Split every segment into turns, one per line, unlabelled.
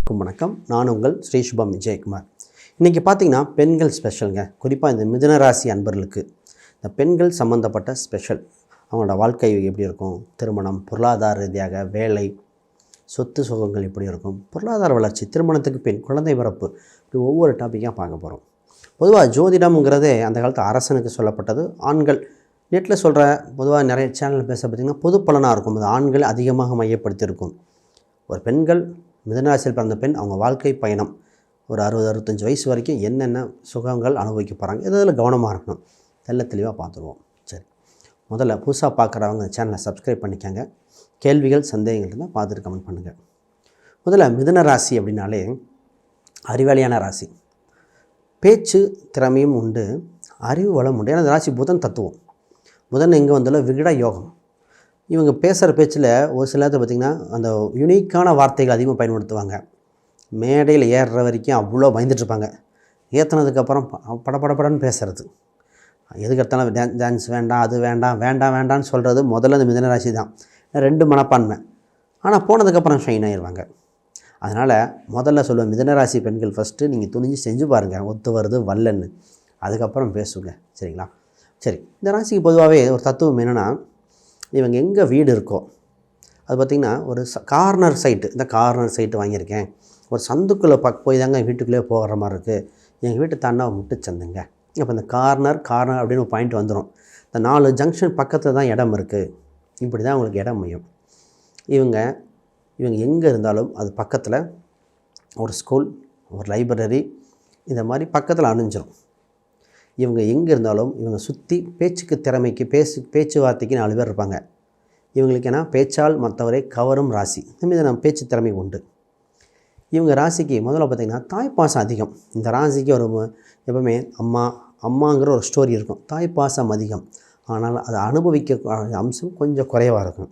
வணக்கம். நான் உங்கள் ஸ்ரீ சுபம் விஜயகுமார். இன்றைக்கி பார்த்திங்கன்னா பெண்கள் ஸ்பெஷலுங்க. குறிப்பாக இந்த மிதுன ராசி அன்பர்களுக்கு இந்த பெண்கள் சம்மந்தப்பட்ட ஸ்பெஷல். அவங்களோட வாழ்க்கை எப்படி இருக்கும், திருமணம், பொருளாதார ரீதியாக, வேலை, சொத்து சுகங்கள் எப்படி இருக்கும், பொருளாதார வளர்ச்சி, திருமணத்துக்கு பின், குழந்தை பிறப்பு, இப்படி ஒவ்வொரு டாப்பிக்காக பார்க்க போகிறோம். பொதுவாக ஜோதிடம்ங்கிறதே அந்த காலத்து அரசனுக்கு சொல்லப்பட்டது. ஆண்கள் நெட்டில் சொல்கிற பொதுவாக நிறைய சேனல் பேச பார்த்திங்கன்னா பொது பலனாக இருக்கும். அது ஆண்கள் அதிகமாக மையப்படுத்தியிருக்கும். ஒரு பெண்கள் மிதுனராசியில் பிறந்த பெண் அவங்க வாழ்க்கை பயணம் ஒரு 60-65 வயசு வரைக்கும் என்னென்ன சுகங்கள் அனுபவிக்க போகிறாங்க, இதில் கவனமாக இருக்கணும். தெளிவாக பார்த்துருவோம். சரி, முதல்ல புதுசாக பார்க்குறவங்க சேனலை சப்ஸ்கிரைப் பண்ணிக்கோங்க. கேள்விகள், சந்தேகங்கள் இருந்தால் பார்த்துட்டு கமெண்ட் பண்ணுங்கள். முதல்ல மிதுன ராசி அப்படின்னாலே அறிவாளியான ராசி. பேச்சு திறமையும் உண்டு, அறிவு வளம் உண்டு. ஏன்னா அந்த ராசி புதன் தத்துவம். புதன் எங்கே வந்தாலும் விகட யோகம். இவங்க பேசுகிற பேச்சில் ஒரு சில நேரத்தில் பார்த்திங்கன்னா அந்த யுனிக்கான வார்த்தைகள் அதிகமாக பயன்படுத்துவாங்க. மேடையில் ஏறுற வரைக்கும் அவ்வளோ பயந்துட்டுருப்பாங்க. ஏற்றினதுக்கப்புறம் படப்படப்படன்னு பேசுகிறது. எதுக்கெடுத்தாலும் டான்ஸ் வேண்டாம், அது வேண்டாம், வேண்டான்னு சொல்கிறது முதல்ல இந்த மிதுன ராசி தான். 2 மனப்பான்மை. ஆனால் போனதுக்கப்புறம் ஷைன் ஆகிடுவாங்க. அதனால் முதல்ல சொல்லுவேன், மிதுன ராசி பெண்கள் ஃபஸ்ட்டு நீங்கள் துணிஞ்சு செஞ்சு பாருங்கள், ஒத்து வருது வல்லன்னு, அதுக்கப்புறம் பேசுங்க. சரிங்களா? சரி, இந்த ராசிக்கு பொதுவாகவே ஒரு தத்துவம் என்னென்னா, இவங்க எங்கே வீடு இருக்கோ அது பார்த்திங்கன்னா ஒரு கார்னர் சைட்டு. இந்த கார்னர் சைட்டு வாங்கியிருக்கேன், ஒரு சந்துக்குள்ளே போய் தாங்க வீட்டுக்குள்ளே போகிற மாதிரி இருக்குது, எங்கள் வீட்டு தாண்டா முட்டுச்சந்துங்க. அப்போ இந்த கார்னர் அப்படின்னு ஒரு பாயிண்ட் வந்துடும். இந்த 4 ஜங்ஷன் பக்கத்தில் தான் இடம் இருக்குது. இப்படி தான் அவங்களுக்கு இடம் மையம். இவங்க எங்கே இருந்தாலும் அது பக்கத்தில் ஒரு ஸ்கூல், ஒரு லைப்ரரி, இந்த மாதிரி பக்கத்தில் அணிஞ்சிடும். இவங்க எங்கே இருந்தாலும் இவங்க சுற்றி பேச்சுக்கு திறமைக்கு பேச்சுவார்த்தைக்கு 4 பேர் இருப்பாங்க. இவங்களுக்கு ஏன்னா பேச்சால் மற்றவரை கவரும் ராசி. இதுமாதிரி நம்ம பேச்சு திறமை உண்டு. இவங்க ராசிக்கு முதல்ல பார்த்திங்கன்னா தாய்ப்பாசம் அதிகம். இந்த ராசிக்கு ஒரு எப்பவுமே அம்மாங்கிற ஒரு ஸ்டோரி இருக்கும். தாய்ப்பாசம் அதிகம். ஆனால் அதை அனுபவிக்க அம்சம் கொஞ்சம் குறைவாக இருக்கும்.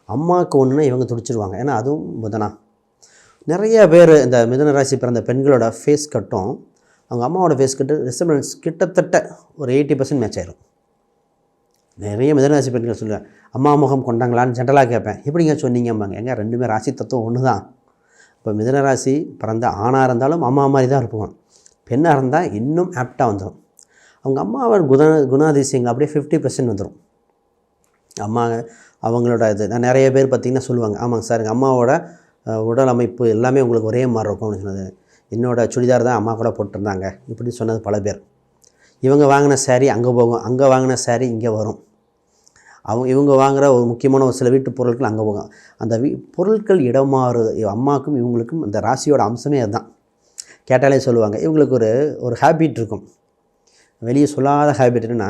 அம்மாவுக்கு ஒன்றுனா இவங்க துடிச்சிடுவாங்க. ஏன்னா அதுவும் புதனா. நிறைய பேர் இந்த மிதுன ராசி பிறந்த பெண்களோட ஃபேஸ் கட்டும் அவங்க அம்மாவோட ஃபேஸ் கட்டு ரிசம்பலன்ஸ் கிட்டத்தட்ட ஒரு 80% மேட்ச் ஆயிடும். நிறைய மிதுனராசி பெண்கள் சொல்லுவேன், அம்மா முகம் கொண்டாங்களான்னு ஜென்ரலாக கேட்பேன். எப்படிங்க சொன்னீங்கம்பாங்க. எங்க 2 ராசி தத்துவம் ஒன்று தான். இப்போ மிதுனராசி பிறந்த ஆணாக இருந்தாலும் அம்மா மாதிரி தான் இருப்போம். பெண்ணாக இருந்தால் இன்னும் ஆப்டாக வந்துடும். அவங்க அம்மாவோட குணாதிசயங்கள் அப்படியே 50% வந்துடும். அம்மா அவங்களோட இது நான் நிறைய பேர் பார்த்திங்கன்னா சொல்லுவாங்க, ஆமாங்க சார் எங்கள் அம்மாவோட உடல் அமைப்பு எல்லாமே உங்களுக்கு ஒரே மாதிரி இருக்கும் அப்படின்னு சொன்னது. என்னோடய சுடிதார் தான் அம்மா கூட போட்டிருந்தாங்க இப்படி சொன்னது பல பேர். இவங்க வாங்கின சாரீ அங்கே போகும், அங்கே வாங்கின சாரீ இங்கே வரும். இவங்க வாங்குகிற ஒரு முக்கியமான ஒரு சில வீட்டு பொருட்கள் அங்கே போகும். அந்த பொருட்கள் இடமாறு அம்மாவுக்கும் இவங்களுக்கும் அந்த ராசியோட அம்சமே அதுதான். கேட்டாலே சொல்லுவாங்க. இவங்களுக்கு ஒரு ஹேபிட் இருக்கும், வெளியே சொல்லாத ஹேபிட். என்னென்னா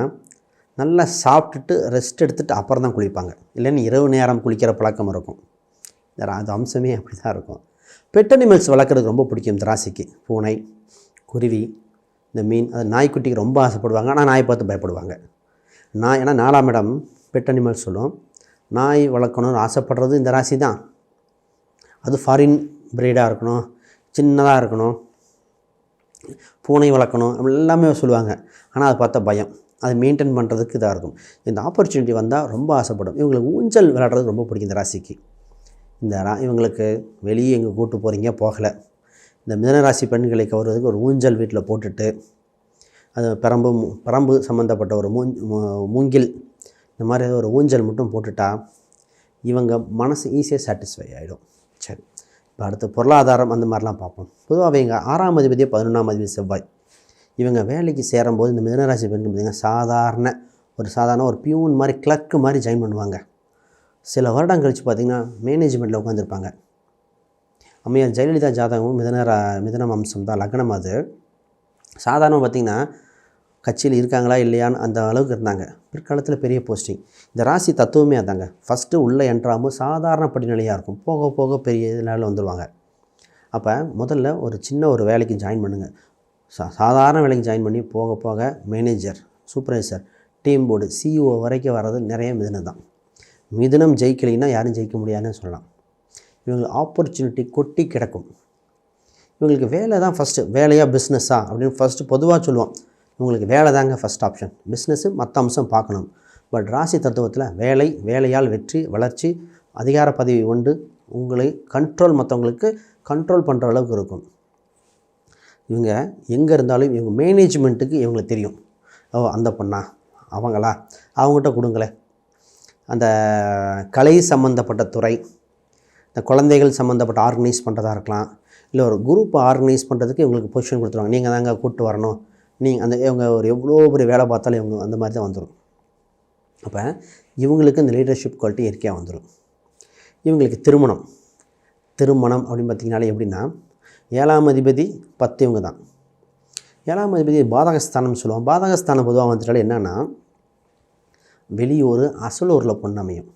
நல்லா சாப்பிட்டுட்டு ரெஸ்ட் எடுத்துகிட்டு அப்புறம் தான் குளிப்பாங்க. இல்லைன்னு இரவு நேரம் குளிக்கிற பழக்கம் இருக்கும். அந்த அம்சமே அப்படி தான் இருக்கும். பெட் அனிமல்ஸ் வளர்க்குறதுக்கு ரொம்ப பிடிக்கும் இந்த ராசிக்கு. பூனை, குருவி, இந்த மீன், அது நாய்க்குட்டிக்கு ரொம்ப ஆசைப்படுவாங்க. ஆனால் நாய் பார்த்து பயப்படுவாங்க. ஏன்னா 4ஆம் இடம் பெட் அனிமல்ஸ் சொல்லும். நாய் வளர்க்கணும்னு ஆசைப்படுறது இந்த ராசி தான். அது ஃபாரின் ப்ரீடாக இருக்கணும், சின்னதாக இருக்கணும், பூனை வளர்க்கணும் எல்லாமே சொல்லுவாங்க. ஆனால் அதை பார்த்தா பயம். அதை மெயின்டைன் பண்ணுறதுக்கு இதாக இருக்கும். இந்த ஆப்பர்ச்சுனிட்டி வந்தால் ரொம்ப ஆசைப்படும். இவங்களுக்கு ஊஞ்சல் விளையாடுறது ரொம்ப பிடிக்கும் இந்த ராசிக்கு. இவங்களுக்கு வெளியே எங்கே கூட்டு போகிறீங்க போகலை. இந்த மிதுனராசி பெண்களை கவர்றதுக்கு ஒரு ஊஞ்சல் வீட்டில் போட்டுட்டு அது பரம்பு சம்மந்தப்பட்ட ஒரு மூங்கில் இந்த மாதிரி ஒரு ஊஞ்சல் மட்டும் போட்டுட்டா இவங்க மனசு ஈஸியாக சாட்டிஸ்ஃபை ஆகிடும். சரி, இப்போ அடுத்து பொருளாதாரம் அந்த மாதிரிலாம் பார்ப்போம். பொதுவாக இவங்க 6ஆம் அதிபதியே 11ஆம் அதிபதி செவ்வாய். இவங்க வேலைக்கு சேரும்போது இந்த மிதுனராசி பெண்கள் பார்த்திங்கன்னா சாதாரண ஒரு பியூன் மாதிரி கிளர்க்கு மாதிரி ஜாயின் பண்ணுவாங்க. சில வருடம் கழித்து பார்த்திங்கன்னா மேனேஜ்மெண்ட்டில் உட்காந்துருப்பாங்க. அம்மையார் ஜெயலலிதா ஜாதகமும் மிதுனம் அம்சம் தான், லக்னம். அது சாதாரணமாக பார்த்திங்கன்னா கட்சியில் இருக்காங்களா இல்லையான்னு அந்த அளவுக்கு இருந்தாங்க. பிற்காலத்தில் பெரிய போஸ்டிங். இந்த ராசி தத்துவமே அதாங்க. ஃபஸ்ட்டு உள்ளே என்ட்ராமல் சாதாரண படிநிலையாக இருக்கும், போக போக பெரிய இதனால் வந்துடுவாங்க. அப்போ முதல்ல ஒரு சின்ன ஒரு வேலைக்கு ஜாயின் பண்ணுங்கள். சாதாரண வேலைக்கு ஜாயின் பண்ணி போக போக manager, supervisor, team board, CEO வரைக்கும் வர்றது நிறைய மிதுனம் தான். மிதுனம் ஜெயிக்கலைன்னா யாரும் ஜெயிக்க முடியாதுன்னு சொல்லலாம். இவங்களுக்கு ஆப்பர்ச்சுனிட்டி கொட்டி கிடக்கும். இவங்களுக்கு வேலை தான் ஃபஸ்ட்டு. வேலையாக பிஸ்னஸா அப்படின்னு ஃபஸ்ட்டு பொதுவாக சொல்லுவோம். இவங்களுக்கு வேலை தாங்க ஃபஸ்ட் ஆப்ஷன். பிஸ்னஸ்ஸு மற்ற அம்சம் பார்க்கணும். பட் ராசி தத்துவத்தில் வேலையால் வெற்றி, வளர்ச்சி, அதிகார பதவி உண்டு, உங்களை மற்றவங்களுக்கு கண்ட்ரோல் பண்ணுற அளவுக்கு இருக்கும். இவங்க எங்கே இருந்தாலும் இவங்க மேனேஜ்மெண்ட்டுக்கு இவங்களுக்கு தெரியும். அந்த பொண்ணா, அவங்களா, அவங்ககிட்ட கொடுங்களேன். அந்த கலை சம்மந்தப்பட்ட துறை, இந்த குழந்தைகள் சம்மந்தப்பட்ட ஆர்கனைஸ் பண்ணுறதா இருக்கலாம், இல்லை ஒரு குரூப்பை ஆர்கனைஸ் பண்ணுறதுக்கு இவங்களுக்கு பொசிஷன் கொடுத்துருவாங்க. நீங்கள் தாங்க கூப்பிட்டு வரணும், நீங்கள் இவங்க ஒரு எவ்வளோ பெரிய வேலை பார்த்தாலும் இவங்க அந்த மாதிரி தான் வந்துடும். அப்போ இவங்களுக்கு இந்த லீடர்ஷிப் குவாலிட்டி இயற்கையாக வந்துடும். இவங்களுக்கு திருமணம் அப்படின்னு பார்த்திங்கனாலே எப்படின்னா, 7ஆம் அதிபதி 10 இவங்க தான். 7ஆம் அதிபதி பாதகஸ்தானம்னு சொல்லுவோம். பாதகஸ்தானம் பொதுவாக வந்துட்டாலே என்னென்னா, வெளியூர் அசலூரில் பொண்ணு அமையும்,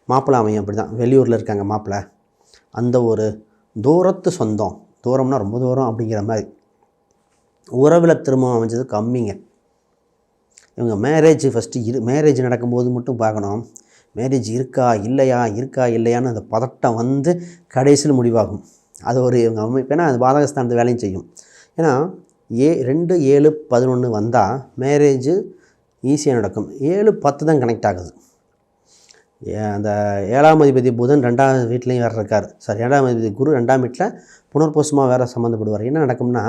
மாப்பிள்ளை அமையும். அப்படி தான் வெளியூரில் இருக்காங்க மாப்பிள்ளை, அந்த ஒரு தூரத்து சொந்தம், தூரம்னா ரொம்ப தூரம் அப்படிங்கிற மாதிரி உறவில் திருமணம் அமைஞ்சது கம்மிங்க. இவங்க மேரேஜ் ஃபஸ்ட்டு மேரேஜ் நடக்கும்போது மட்டும் பார்க்கணும், மேரேஜ் இருக்கா இல்லையான்னு அந்த பதட்டம் வந்து கடைசியில் முடிவாகும். அது ஒரு இவங்க அமைப்பு. ஏன்னா அது பாதகஸ்தானத்து வேலையும் செய்யும். ஏன்னா 2, 7, 11 வந்தால் மேரேஜு ஈஸியாக நடக்கும். 7, 10 தான் கனெக்ட் ஆகுது. அந்த 7ஆம் அதிபதி புதன் 2ஆம் வீட்லேயும் வேறு இருக்கார். 7ஆம் அதிபதி குரு 2ஆம் வீட்டில் புனர்பூசமாக வேறு சம்மந்தப்படுவார். என்ன நடக்கும்னா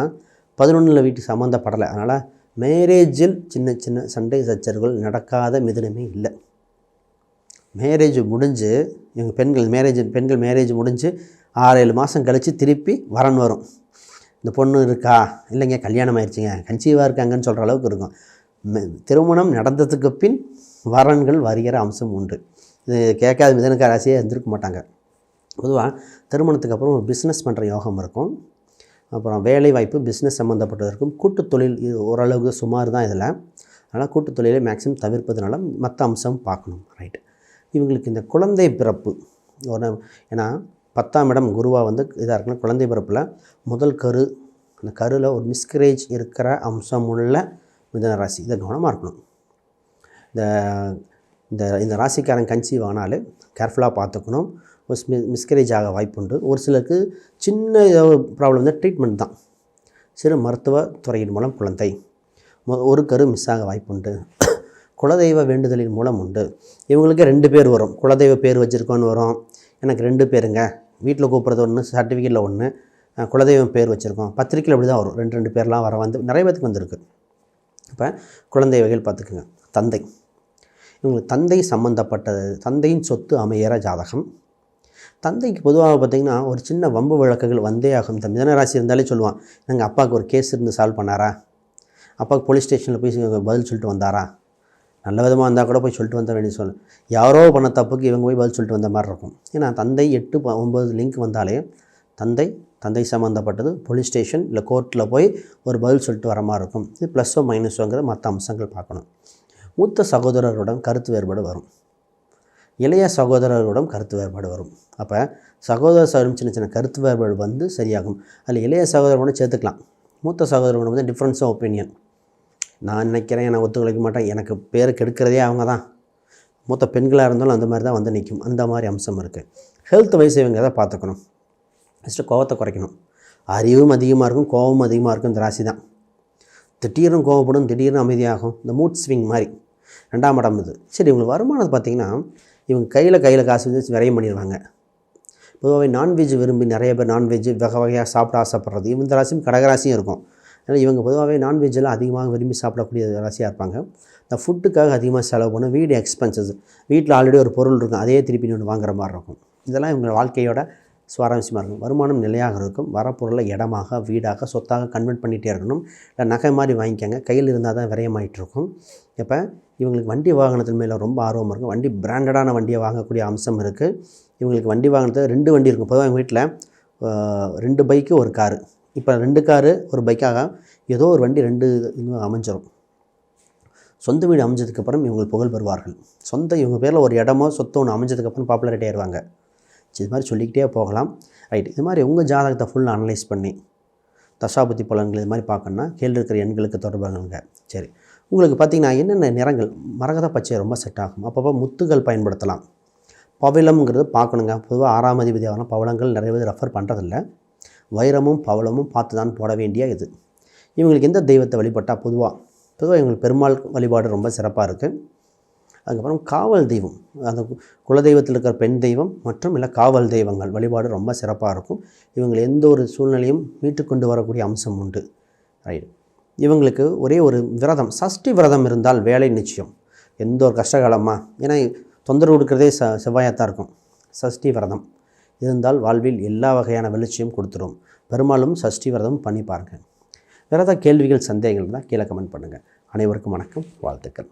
11 வீட்டு சம்மந்தப்படலை. அதனால் மேரேஜில் சின்ன சின்ன சண்டை சச்சரவுகள் நடக்காத மிதுனமே இல்லை. மேரேஜ் முடிஞ்சு இவங்க பெண்கள் மேரேஜ் முடிஞ்சு 6-7 மாதம் கழித்து திருப்பி வரன் வரும். இந்த பொண்ணு இருக்கா, இல்லைங்க கல்யாணம் ஆயிடுச்சுங்க, கன்சீவாக இருக்காங்கன்னு சொல்கிற அளவுக்கு இருக்கும். திருமணம் நடந்ததுக்கு பின் வரன்கள் வருகிற அம்சம் உண்டு. இது கேட்காத மிதனக்கார ராசியே இருந்திருக்க மாட்டாங்க. பொதுவாக திருமணத்துக்கு அப்புறம் ஒரு பிஸ்னஸ் பண்ணுற யோகம் இருக்கும். அப்புறம் வேலை வாய்ப்பு, பிஸ்னஸ் சம்மந்தப்பட்டது இருக்கும். கூட்டுத் தொழில் இது ஓரளவுக்கு சுமார் தான் இதில். அதனால் கூட்டுத் தொழிலை மேக்ஸிமம் தவிர்ப்பதுனால மற்ற அம்சம் பார்க்கணும். ரைட்டு. இவங்களுக்கு இந்த குழந்தை பிறப்பு ஏன்னா 10ஆம் இடம் குருவாக வந்து இதாக இருக்குன்னா, குழந்தை பிறப்பில் முதல் கரு, அந்த கருவில் ஒரு மிஸ்கரேஜ் இருக்கிற அம்சம் உள்ள மிதுன ராசி, இதை கவனமாக இருக்கணும். இந்த ராசிக்காரன் கன்சீவ் ஆனாலே கேர்ஃபுல்லாக பார்த்துக்கணும். ஒரு மிஸ்கரேஜ் ஆக வாய்ப்புண்டு. ஒரு சிலருக்கு சின்ன ஏதாவது ப்ராப்ளம் தான், ட்ரீட்மெண்ட் தான். சிறு மருத்துவ துறையின் மூலம் குழந்தை ஒரு கரு மிஸ் ஆக வாய்ப்புண்டு. குலதெய்வ வேண்டுதலின் மூலம் உண்டு. இவங்களுக்கு 2 பேர் வரும். குலதெய்வ பேர் வச்சுருக்கோன்னு வரும். எனக்கு 2 பேருங்க, வீட்டில் கூப்பிட்றது ஒன்று, சர்டிஃபிகேட்டில் ஒன்று, குலதெய்வம் பேர் வச்சுருக்கோம். பத்திரிக்கையில் அப்படி தான் வரும். 2 பேர்லாம் வந்து நிறைய பேத்துக்கு வந்திருக்கு. இப்போ குழந்தை வகைகள் பார்த்துக்குங்க. தந்தை, இவங்களுக்கு தந்தை சம்மந்தப்பட்டது, தந்தையின் சொத்து அமையிற ஜாதகம். தந்தைக்கு பொதுவாக பார்த்திங்கன்னா ஒரு சின்ன வம்பு வழக்குகள் வந்தே ஆகும். இந்த மிதனராசி இருந்தாலே சொல்லுவான், எங்கள் அப்பாவுக்கு ஒரு கேஸ் இருந்து சால்வ் பண்ணாரா, அப்பாவுக்கு போலீஸ் ஸ்டேஷனில் போய் பதில் சொல்லிட்டு வந்தாரா, நல்ல விதமாக இருந்தால் கூட போய் சொல்லிட்டு வந்த வேண்டிய சொல்லு, யாரோ பண்ண தப்புக்கு இவங்க போய் பதில் சொல்லிட்டு வந்த மாதிரி இருக்கும். ஏன்னா தந்தை 8, 9 லிங்க் வந்தாலே தந்தை சம்மந்தப்பட்டது போலீஸ் ஸ்டேஷன் இல்லை கோர்ட்டில் போய் ஒரு பதில் சொல்லிட்டு வர மாதிரி இருக்கும். இது ப்ளஸ்ஸோ மைனஸோங்கிற மற்ற அம்சங்கள் பார்க்கணும். மூத்த சகோதரருடன் கருத்து வேறுபாடு வரும், இளைய சகோதரர்களுடன் கருத்து வேறுபாடு வரும். அப்போ சகோதர சின்ன சின்ன கருத்து வேறுபாடு வந்து சரியாகும். அதில் இளைய சகோதரனோட சேர்த்துக்கலாம். மூத்த சகோதரனோட வந்து டிஃப்ரென்ஸ் ஆஃப் ஒப்பீனியன், நான் நினைக்கிறேன், நான் ஒத்துழைக்க மாட்டேன், எனக்கு பேர் கெடுக்கிறதே அவங்க தான். மூத்த பெண்களாக இருந்தாலும் அந்த மாதிரி தான் வந்து நிற்கும். அந்த மாதிரி அம்சம் இருக்குது. ஹெல்த் வைஸ் இவங்க எதை பார்த்துக்கணும், ஃபஸ்ட்டு கோவத்தை குறைக்கணும். அறிவும் அதிகமாக இருக்கும், கோபமும் அதிகமாக இருக்கும். இந்த ராசி தான் திடீர்னு கோவப்படும், திடீர்னு அமைதியாகும். இந்த மூட் ஸ்விங் மாதிரி 2ஆம் இடம் இது. சரி, இவங்களுக்கு வருமானத்தை பார்த்திங்கன்னா இவங்க கையில் காசு வச்சு விரயம் பண்ணிடுவாங்க. பொதுவாகவே நான்வெஜ் விரும்பி நிறைய பேர் நான்வெஜ் வகையாக சாப்பிட ஆசைப்படுறது. இந்த ராசியும் கடகராசியும் இருக்கும். அதனால் இவங்க பொதுவாகவே நான்வெஜ்ஜெல்லாம் அதிகமாக விரும்பி சாப்பிடக்கூடிய ராசியாக இருப்பாங்க. இந்த ஃபுட்டுக்காக அதிகமாக செலவு பண்ண, வீடு எக்ஸ்பென்சஸ், வீட்டில் ஆல்ரெடி ஒரு பொருள் இருக்கும், அதே திருப்பி ஒன்று வாங்குற மாதிரி இருக்கும். இதெல்லாம் இவங்க வாழ்க்கையோட சுவாரஸ்யமாக இருக்கும். வருமானம் நிலையாக இருக்கும். வரப்பொருளை இடமாக, வீடாக, சொத்தாக கன்வெர்ட் பண்ணிகிட்டே இருக்கணும். இல்லை நகை மாதிரி வாங்கிக்கோங்க, கையில் இருந்தால் தான் விரயமாயிட்டு இருக்கும். இப்போ இவங்களுக்கு வண்டி வாகனத்தின் மேலே ரொம்ப ஆர்வமாக இருக்கும். வண்டி பிராண்டடான வண்டியை வாங்கக்கூடிய அம்சம் இருக்குது. இவங்களுக்கு வண்டி வாகனத்தில் 2 வண்டி இருக்கும். பொதுவாக எங்கள் வீட்டில் 2 பைக்கு 1 காரு. இப்போ 2 காரு 1 பைக்காக ஏதோ ஒரு வண்டி 2 இன்னும் அமைஞ்சிடும். சொந்த வீடு அமைஞ்சதுக்கப்புறம் இவங்களுக்கு புகழ் பெறுவார்கள். இவங்க பேரில் ஒரு இடமோ சொத்து ஒன்று அமைஞ்சதுக்கப்புறம் பாப்புலரிட்டி ஆயிடுவாங்க. இது மாதிரி சொல்லிக்கிட்டே போகலாம். ரைட். இது மாதிரி உங்கள் ஜாதகத்தை ஃபுல்லாக அனலைஸ் பண்ணி தசாபதி பலன்கள் இது மாதிரி பார்க்கணுன்னா கீழே இருக்கிற எண்களுக்கு தொடர்பாங்க. சரி, உங்களுக்கு பார்த்திங்கன்னா என்னென்ன நிறங்கள், மரகத பச்சை ரொம்ப செட் ஆகும். அப்பப்போ முத்துகள் பயன்படுத்தலாம். பவளம்ங்கிறது பார்க்கணுங்க. பொதுவாக 6ஆம் அதிபதியான பவளங்கள் நிறைய பேர் ரெஃபர் பண்ணுறதில்ல. வைரமும் பவளமும் பார்த்து தான் போட வேண்டிய இது. இவங்களுக்கு எந்த தெய்வத்தை வழிபட்டால் பொதுவாக இவங்களுக்கு பெருமாள் வழிபாடு ரொம்ப சிறப்பாக இருக்குது. அதுக்கப்புறம் காவல் தெய்வம், அந்த குலதெய்வத்தில் இருக்கிற பெண் தெய்வம் மற்றும் இல்லை காவல் தெய்வங்கள் வழிபாடு ரொம்ப சிறப்பாக இருக்கும். இவங்களை எந்த ஒரு சூழ்நிலையும் மீட்டு கொண்டு வரக்கூடிய அம்சம் உண்டு. ரைட். இவங்களுக்கு ஒரே ஒரு விரதம், சஷ்டி விரதம் இருந்தால் வேலை நிச்சயம். எந்த ஒரு கஷ்டகாலமாக, ஏன்னா தொந்தரவு கொடுக்குறதே செவ்வாயாத்தான் இருக்கும். சஷ்டி விரதம் இருந்தால் வாழ்வில் எல்லா வகையான வெளிச்சையும் கொடுத்துரும். பெரும்பாலும் சஷ்டி விரதம் பண்ணி பாருங்கள். வேறு ஏதாவது கேள்விகள் சந்தேகங்கள் தான் கீழே கமெண்ட் பண்ணுங்கள். அனைவருக்கும் வணக்கம், வாழ்த்துக்கள்.